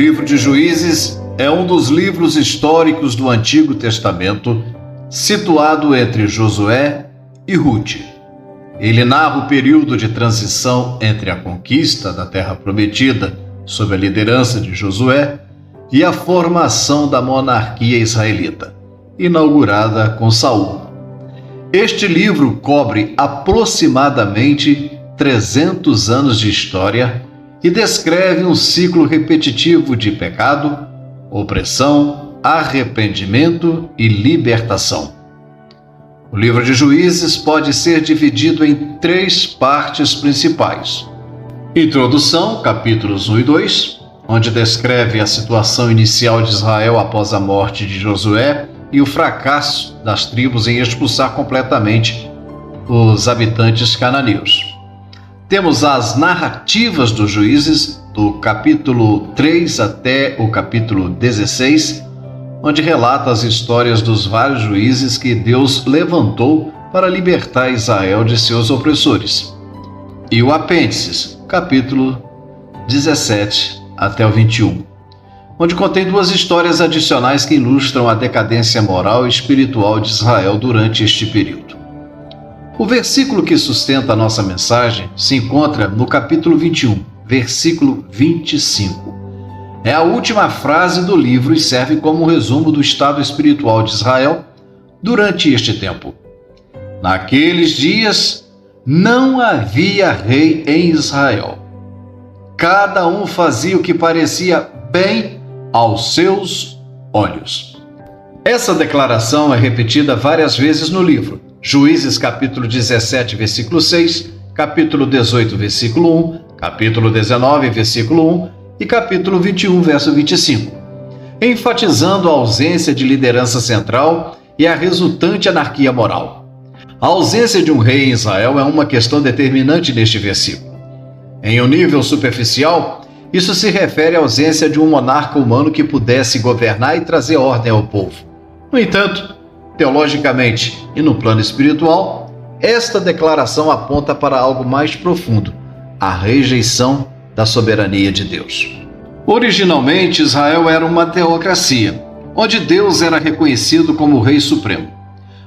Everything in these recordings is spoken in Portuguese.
livro de Juízes é um dos livros históricos do Antigo Testamento, situado entre Josué e Ruth. Ele narra o período de transição entre a conquista da Terra Prometida, sob a liderança de Josué, e a formação da monarquia israelita, inaugurada com Saul. Este livro cobre aproximadamente 300 anos de história e descreve um ciclo repetitivo de pecado, opressão, arrependimento e libertação. O livro de Juízes pode ser dividido em 3 partes principais. Introdução, capítulos 1 e 2, onde descreve a situação inicial de Israel após a morte de Josué e o fracasso das tribos em expulsar completamente os habitantes cananeus. Temos as narrativas dos Juízes, do capítulo 3 até o capítulo 16, onde relata as histórias dos vários juízes que Deus levantou para libertar Israel de seus opressores. E o apêndice, capítulo 17 até o 21, onde contém 2 histórias adicionais que ilustram a decadência moral e espiritual de Israel durante este período. O versículo que sustenta a nossa mensagem se encontra no capítulo 21, versículo 25. É a última frase do livro e serve como um resumo do estado espiritual de Israel durante este tempo. Naqueles dias não havia rei em Israel. Cada um fazia o que parecia bem aos seus olhos. Essa declaração é repetida várias vezes no livro. Juízes capítulo 17, versículo 6, capítulo 18, versículo 1, capítulo 19, versículo 1 e capítulo 21, verso 25, enfatizando a ausência de liderança central e a resultante anarquia moral. A ausência de um rei em Israel é uma questão determinante neste versículo. Em um nível superficial, isso se refere à ausência de um monarca humano que pudesse governar e trazer ordem ao povo. No entanto, teologicamente e no plano espiritual, esta declaração aponta para algo mais profundo, a rejeição da soberania de Deus. Originalmente, Israel era uma teocracia, onde Deus era reconhecido como o Rei Supremo.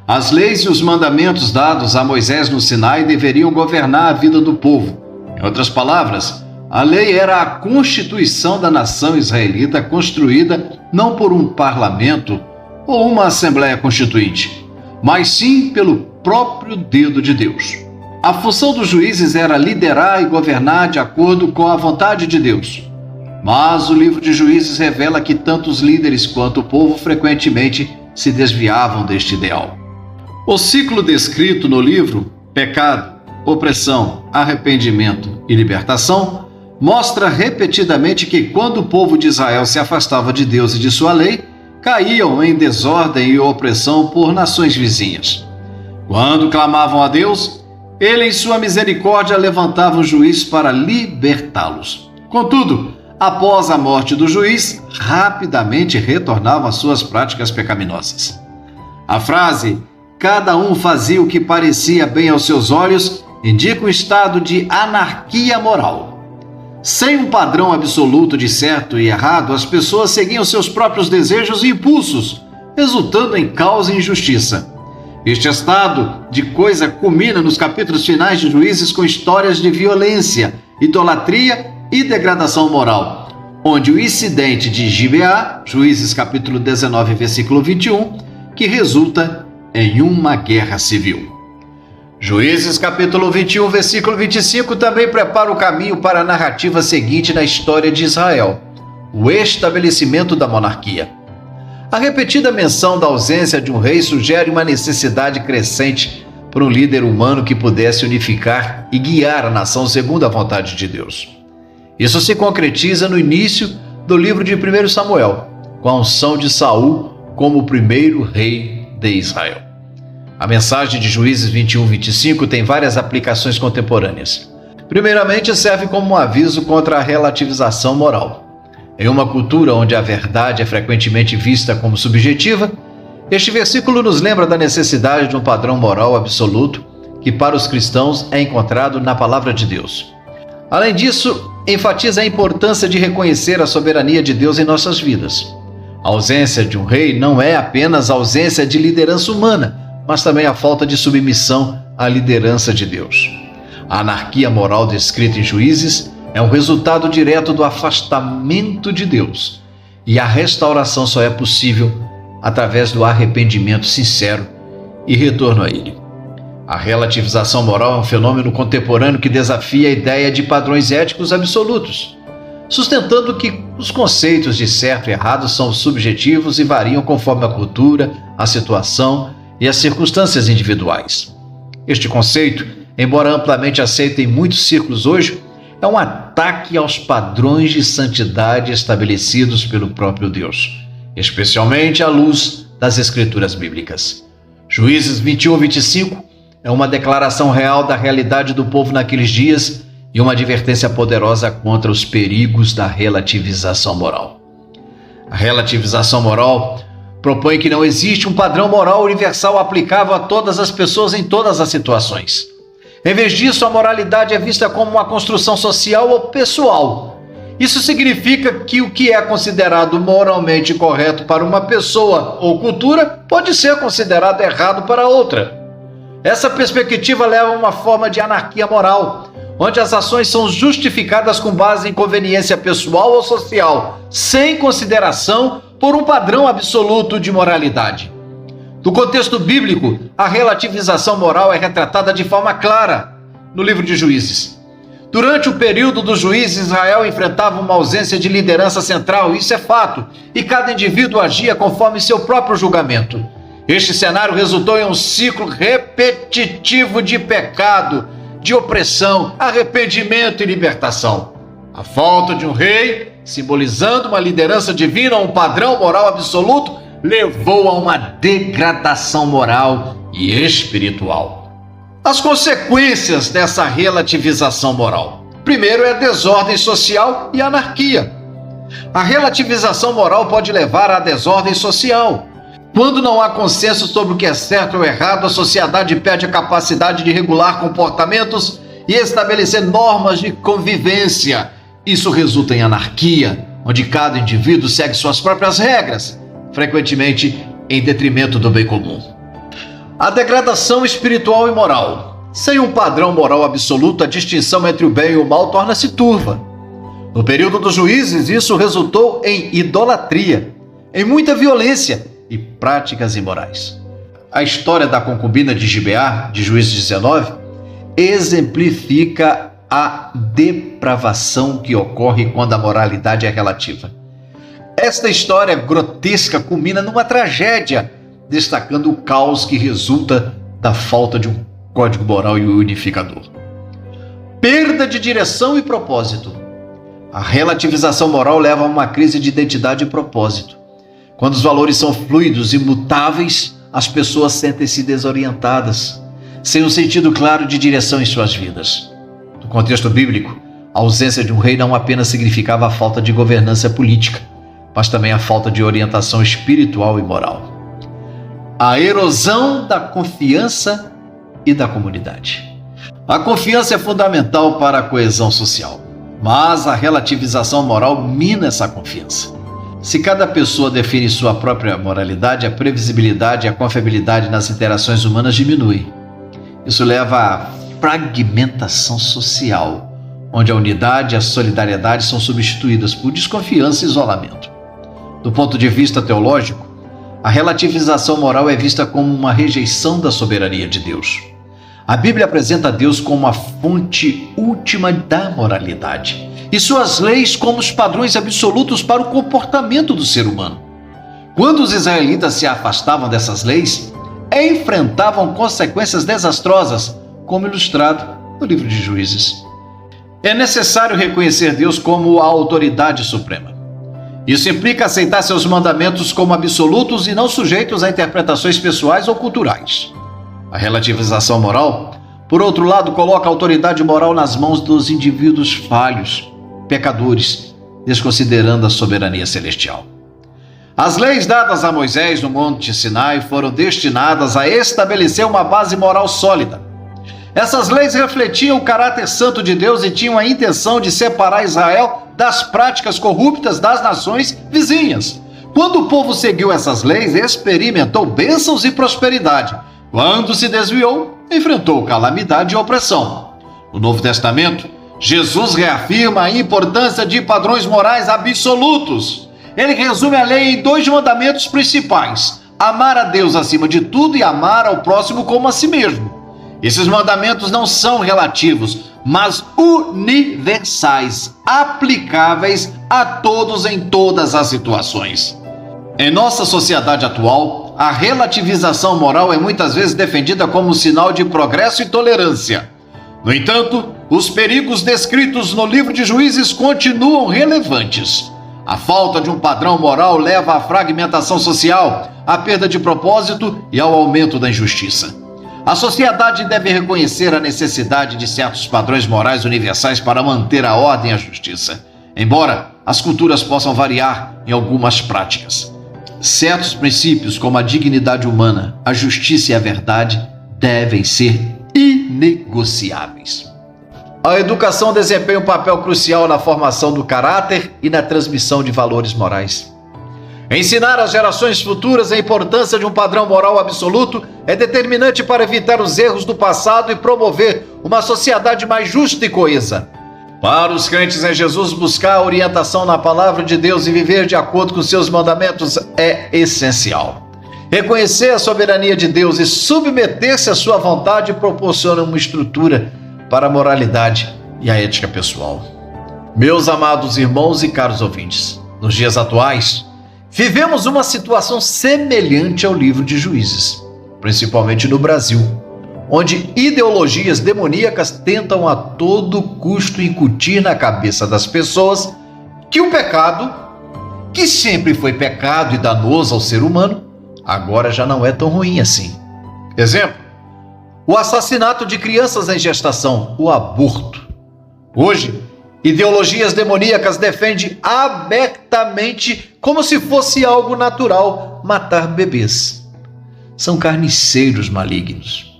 As leis e os mandamentos dados a Moisés no Sinai deveriam governar a vida do povo. Em outras palavras, a lei era a constituição da nação israelita, construída não por um parlamento ou uma assembleia constituinte, mas sim pelo próprio dedo de Deus. A função dos juízes era liderar e governar de acordo com a vontade de Deus. Mas o livro de Juízes revela que tanto os líderes quanto o povo frequentemente se desviavam deste ideal. O ciclo descrito no livro, pecado, opressão, arrependimento e libertação, mostra repetidamente que quando o povo de Israel se afastava de Deus e de sua lei, caíam em desordem e opressão por nações vizinhas. Quando clamavam a Deus, Ele em sua misericórdia levantava um juiz para libertá-los. Contudo, após a morte do juiz, rapidamente retornavam às suas práticas pecaminosas. A frase, cada um fazia o que parecia bem aos seus olhos, indica um estado de anarquia moral. Sem um padrão absoluto de certo e errado, as pessoas seguiam seus próprios desejos e impulsos, resultando em caos e injustiça. Este estado de coisa culmina nos capítulos finais de Juízes com histórias de violência, idolatria e degradação moral, onde o incidente de Gibeá, Juízes capítulo 19, versículo 21, que resulta em uma guerra civil. Juízes capítulo 21, versículo 25 também prepara o caminho para a narrativa seguinte na história de Israel, o estabelecimento da monarquia. A repetida menção da ausência de um rei sugere uma necessidade crescente por um líder humano que pudesse unificar e guiar a nação segundo a vontade de Deus. Isso se concretiza no início do livro de 1 Samuel, com a unção de Saul como o primeiro rei de Israel. A mensagem de Juízes 21, 25 tem várias aplicações contemporâneas. Primeiramente, serve como um aviso contra a relativização moral. Em uma cultura onde a verdade é frequentemente vista como subjetiva, este versículo nos lembra da necessidade de um padrão moral absoluto que para os cristãos é encontrado na palavra de Deus. Além disso, enfatiza a importância de reconhecer a soberania de Deus em nossas vidas. A ausência de um rei não é apenas a ausência de liderança humana, mas também a falta de submissão à liderança de Deus. A anarquia moral descrita em Juízes é um resultado direto do afastamento de Deus, e a restauração só é possível através do arrependimento sincero e retorno a Ele. A relativização moral é um fenômeno contemporâneo que desafia a ideia de padrões éticos absolutos, sustentando que os conceitos de certo e errado são subjetivos e variam conforme a cultura, a situação e as circunstâncias individuais. Este conceito, embora amplamente aceito em muitos círculos hoje, é um ataque aos padrões de santidade estabelecidos pelo próprio Deus, especialmente à luz das Escrituras bíblicas. Juízes 21-25 é uma declaração real da realidade do povo naqueles dias e uma advertência poderosa contra os perigos da relativização moral. A relativização moral propõe que não existe um padrão moral universal aplicável a todas as pessoas em todas as situações. Em vez disso, a moralidade é vista como uma construção social ou pessoal. Isso significa que o que é considerado moralmente correto para uma pessoa ou cultura pode ser considerado errado para outra. Essa perspectiva leva a uma forma de anarquia moral, onde as ações são justificadas com base em conveniência pessoal ou social, sem consideração por um padrão absoluto de moralidade. No contexto bíblico, a relativização moral é retratada de forma clara no livro de Juízes. Durante o período dos juízes, Israel enfrentava uma ausência de liderança central, isso é fato, e cada indivíduo agia conforme seu próprio julgamento. Este cenário resultou em um ciclo repetitivo de pecado, de opressão, arrependimento e libertação. A falta de um rei, simbolizando uma liderança divina ou um padrão moral absoluto, levou a uma degradação moral e espiritual. As consequências dessa relativização moral. Primeiro é a desordem social e a anarquia. A relativização moral pode levar à desordem social. Quando não há consenso sobre o que é certo ou errado, a sociedade perde a capacidade de regular comportamentos e estabelecer normas de convivência. Isso resulta em anarquia, onde cada indivíduo segue suas próprias regras, frequentemente em detrimento do bem comum. A degradação espiritual e moral. Sem um padrão moral absoluto, a distinção entre o bem e o mal torna-se turva. No período dos juízes, isso resultou em idolatria, em muita violência e práticas imorais. A história da concubina de Gibeá, de Juízes 19, exemplifica a depravação que ocorre quando a moralidade é relativa. Esta história grotesca culmina numa tragédia, destacando o caos que resulta da falta de um código moral e unificador. Perda de direção e propósito. A relativização moral leva a uma crise de identidade e propósito. Quando os valores são fluidos e mutáveis, as pessoas sentem-se desorientadas, sem um sentido claro de direção em suas vidas. No contexto bíblico, a ausência de um rei não apenas significava a falta de governança política, mas também a falta de orientação espiritual e moral. A erosão da confiança e da comunidade. A confiança é fundamental para a coesão social, mas a relativização moral mina essa confiança. Se cada pessoa define sua própria moralidade, a previsibilidade e a confiabilidade nas interações humanas diminui. Isso leva à fragmentação social, onde a unidade e a solidariedade são substituídas por desconfiança e isolamento. Do ponto de vista teológico, a relativização moral é vista como uma rejeição da soberania de Deus. A Bíblia apresenta Deus como a fonte última da moralidade e suas leis como os padrões absolutos para o comportamento do ser humano. Quando os israelitas se afastavam dessas leis, enfrentavam consequências desastrosas, como ilustrado no livro de Juízes. É necessário reconhecer Deus como a autoridade suprema. Isso implica aceitar seus mandamentos como absolutos e não sujeitos a interpretações pessoais ou culturais. A relativização moral, por outro lado, coloca a autoridade moral nas mãos dos indivíduos falhos, pecadores, desconsiderando a soberania celestial. As leis dadas a Moisés no Monte Sinai foram destinadas a estabelecer uma base moral sólida. Essas leis refletiam o caráter santo de Deus e tinham a intenção de separar Israel das práticas corruptas das nações vizinhas. Quando o povo seguiu essas leis, experimentou bênçãos e prosperidade. Quando se desviou, enfrentou calamidade e opressão. No Novo Testamento, Jesus reafirma a importância de padrões morais absolutos. Ele resume a lei em 2 mandamentos principais: amar a Deus acima de tudo e amar ao próximo como a si mesmo. Esses mandamentos não são relativos, mas universais, aplicáveis a todos em todas as situações. Em nossa sociedade atual, a relativização moral é muitas vezes defendida como sinal de progresso e tolerância. No entanto, os perigos descritos no livro de Juízes continuam relevantes. A falta de um padrão moral leva à fragmentação social, à perda de propósito e ao aumento da injustiça. A sociedade deve reconhecer a necessidade de certos padrões morais universais para manter a ordem e a justiça, embora as culturas possam variar em algumas práticas. Certos princípios, como a dignidade humana, a justiça e a verdade, devem ser inegociáveis. A educação desempenha um papel crucial na formação do caráter e na transmissão de valores morais. Ensinar às gerações futuras a importância de um padrão moral absoluto é determinante para evitar os erros do passado e promover uma sociedade mais justa e coesa. Para os crentes em Jesus, buscar a orientação na palavra de Deus e viver de acordo com seus mandamentos é essencial. Reconhecer a soberania de Deus e submeter-se à sua vontade proporciona uma estrutura para a moralidade e a ética pessoal. Meus amados irmãos e caros ouvintes, nos dias atuais, vivemos uma situação semelhante ao livro de Juízes, principalmente no Brasil, onde ideologias demoníacas tentam a todo custo incutir na cabeça das pessoas que o pecado, que sempre foi pecado e danoso ao ser humano, agora já não é tão ruim assim. Exemplo: o assassinato de crianças em gestação, o aborto. Hoje, ideologias demoníacas defendem abertamente, como se fosse algo natural, matar bebês. São carniceiros malignos.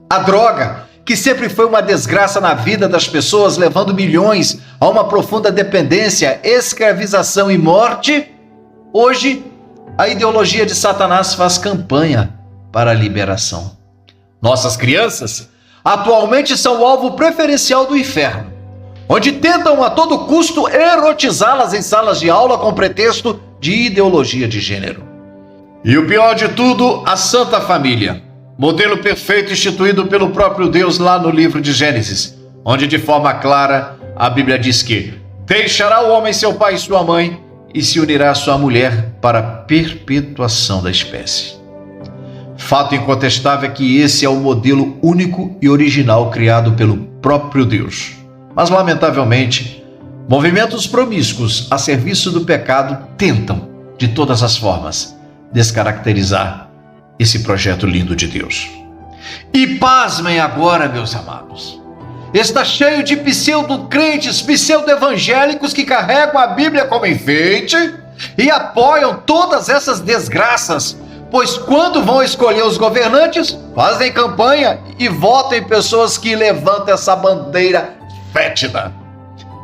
A droga, que sempre foi uma desgraça na vida das pessoas, levando milhões a uma profunda dependência, escravização e morte, hoje a ideologia de Satanás faz campanha para a liberação. Nossas crianças atualmente são o alvo preferencial do inferno, onde tentam a todo custo erotizá-las em salas de aula com pretexto de ideologia de gênero. E o pior de tudo, a Santa Família, modelo perfeito instituído pelo próprio Deus lá no livro de Gênesis, onde de forma clara a Bíblia diz que deixará o homem seu pai e sua mãe e se unirá à sua mulher para a perpetuação da espécie. Fato incontestável é que esse é o modelo único e original criado pelo próprio Deus. Mas, lamentavelmente, movimentos promíscuos a serviço do pecado tentam, de todas as formas, descaracterizar esse projeto lindo de Deus. E pasmem agora, meus amados, está cheio de pseudo-crentes, pseudo-evangélicos que carregam a Bíblia como enfeite e apoiam todas essas desgraças, pois quando vão escolher os governantes, fazem campanha e votam em pessoas que levantam essa bandeira fétida.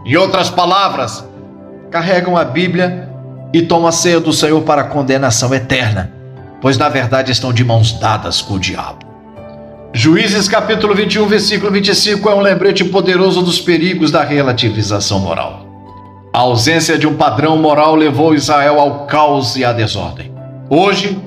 Em outras palavras, carregam a Bíblia e tomam a ceia do Senhor para a condenação eterna, pois na verdade estão de mãos dadas com o diabo. Juízes capítulo 21, versículo 25 é um lembrete poderoso dos perigos da relativização moral. A ausência de um padrão moral levou Israel ao caos e à desordem. Hoje,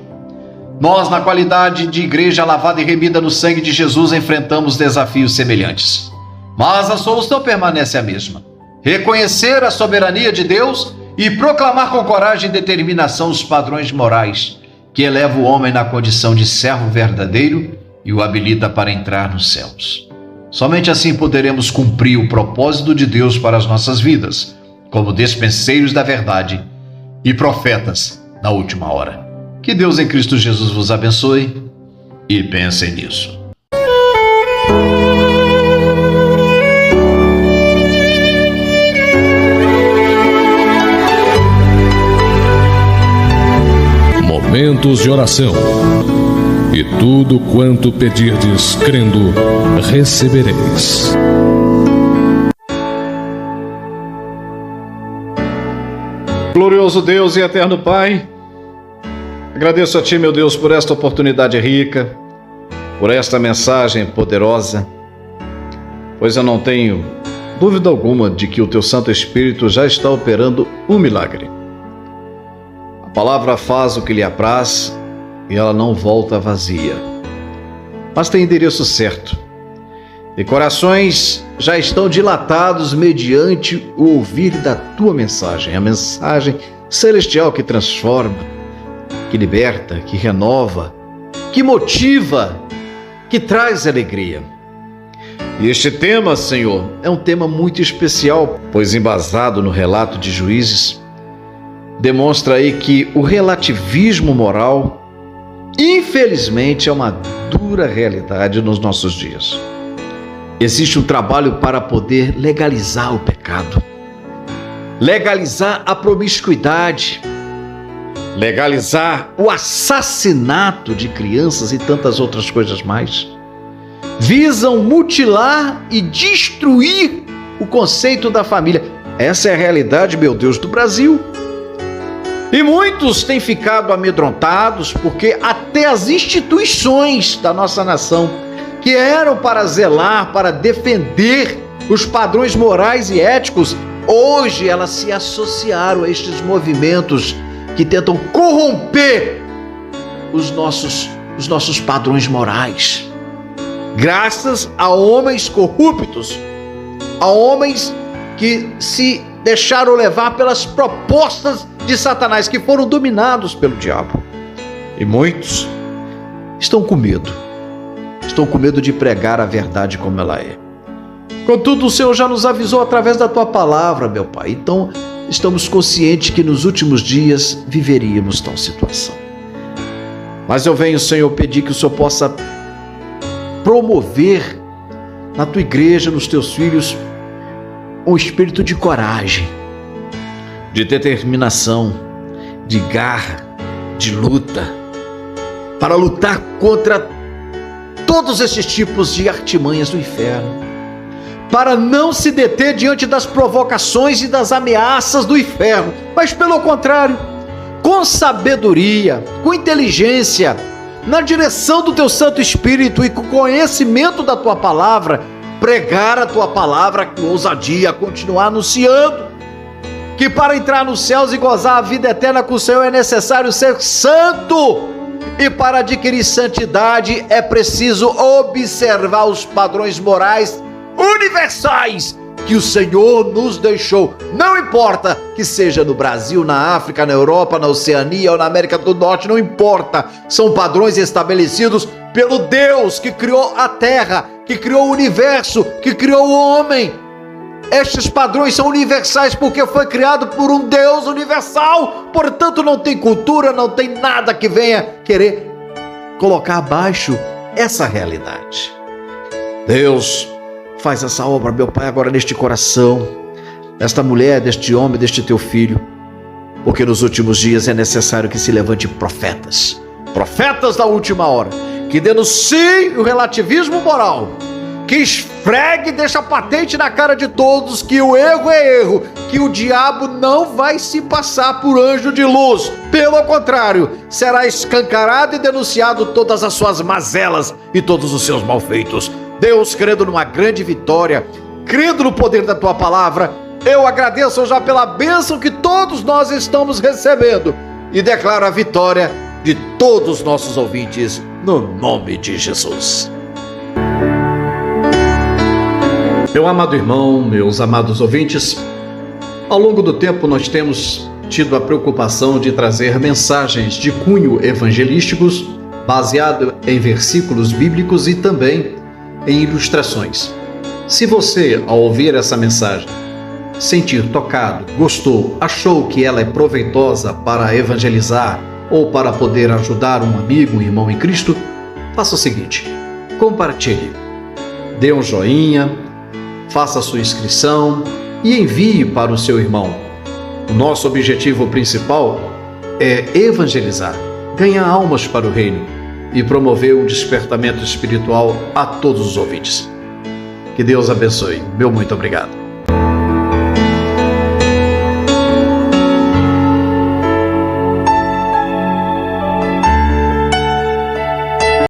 nós, na qualidade de igreja lavada e remida no sangue de Jesus, enfrentamos desafios semelhantes. Mas a solução permanece a mesma: reconhecer a soberania de Deus e proclamar com coragem e determinação os padrões morais que elevam o homem na condição de servo verdadeiro e o habilita para entrar nos céus. Somente assim poderemos cumprir o propósito de Deus para as nossas vidas, como despenseiros da verdade e profetas na última hora. Que Deus em Cristo Jesus vos abençoe e pensem nisso. Momentos de oração. E e tudo quanto pedirdes, crendo, recebereis. Glorioso Deus e eterno Pai, agradeço a Ti, meu Deus, por esta oportunidade rica, por esta mensagem poderosa, pois eu não tenho dúvida alguma de que o Teu Santo Espírito já está operando um milagre. A palavra faz o que lhe apraz e ela não volta vazia, mas tem endereço certo. E corações já estão dilatados mediante o ouvir da Tua mensagem, a mensagem celestial que transforma, que liberta, que renova, que motiva, que traz alegria. E este tema, Senhor, é um tema muito especial, pois embasado no relato de Juízes, demonstra aí que o relativismo moral, infelizmente, é uma dura realidade nos nossos dias. Existe um trabalho para poder legalizar o pecado, legalizar a promiscuidade, legalizar o assassinato de crianças e tantas outras coisas mais. Visam mutilar e destruir o conceito da família. Essa é a realidade, meu Deus, do Brasil. E muitos têm ficado amedrontados porque até as instituições da nossa nação, que eram para zelar, para defender os padrões morais e éticos, hoje elas se associaram a estes movimentos que tentam corromper os nossos padrões morais. Graças a homens corruptos, a homens que se deixaram levar pelas propostas de Satanás, que foram dominados pelo diabo. E muitos estão com medo. Estão com medo de pregar a verdade como ela é. Contudo, o Senhor já nos avisou através da Tua palavra, meu Pai. Então, estamos conscientes que nos últimos dias viveríamos tal situação. Mas eu venho, Senhor, pedir que o Senhor possa promover na Tua igreja, nos Teus filhos, um espírito de coragem, de determinação, de garra, de luta, para lutar contra todos esses tipos de artimanhas do inferno, para não se deter diante das provocações e das ameaças do inferno, mas pelo contrário, com sabedoria, com inteligência, na direção do Teu Santo Espírito e com conhecimento da Tua palavra, pregar a Tua palavra com ousadia, continuar anunciando que para entrar nos céus e gozar a vida eterna com o Senhor é necessário ser santo. E para adquirir santidade é preciso observar os padrões morais universais que o Senhor nos deixou. Não importa que seja no Brasil, na África, na Europa, na Oceania ou na América do Norte, não importa. São padrões estabelecidos pelo Deus que criou a terra, que criou o universo, que criou o homem. Estes padrões são universais porque foi criado por um Deus universal. Portanto, não tem cultura, não tem nada que venha querer colocar abaixo essa realidade. Deus, faz essa obra, meu Pai, agora neste coração, desta mulher, deste homem, deste Teu filho, porque nos últimos dias é necessário que se levante profetas da última hora, que denunciem o relativismo moral, que esfregue e deixa patente na cara de todos que o erro é erro, que o diabo não vai se passar por anjo de luz. Pelo contrário, será escancarado e denunciado todas as suas mazelas e todos os seus malfeitos. Deus, crendo numa grande vitória, crendo no poder da Tua palavra, eu agradeço já pela bênção que todos nós estamos recebendo e declaro a vitória de todos os nossos ouvintes, no nome de Jesus. Meu amado irmão, meus amados ouvintes, ao longo do tempo nós temos tido a preocupação de trazer mensagens de cunho evangelísticos, baseado em versículos bíblicos e também em ilustrações. Se você, ao ouvir essa mensagem, sentir tocado, gostou, achou que ela é proveitosa para evangelizar ou para poder ajudar um amigo, um irmão em Cristo, faça o seguinte: compartilhe, dê um joinha, faça a sua inscrição e envie para o seu irmão. O nosso objetivo principal é evangelizar, ganhar almas para o reino. e promover um despertamento espiritual a todos os ouvintes. Que Deus abençoe. Meu muito obrigado.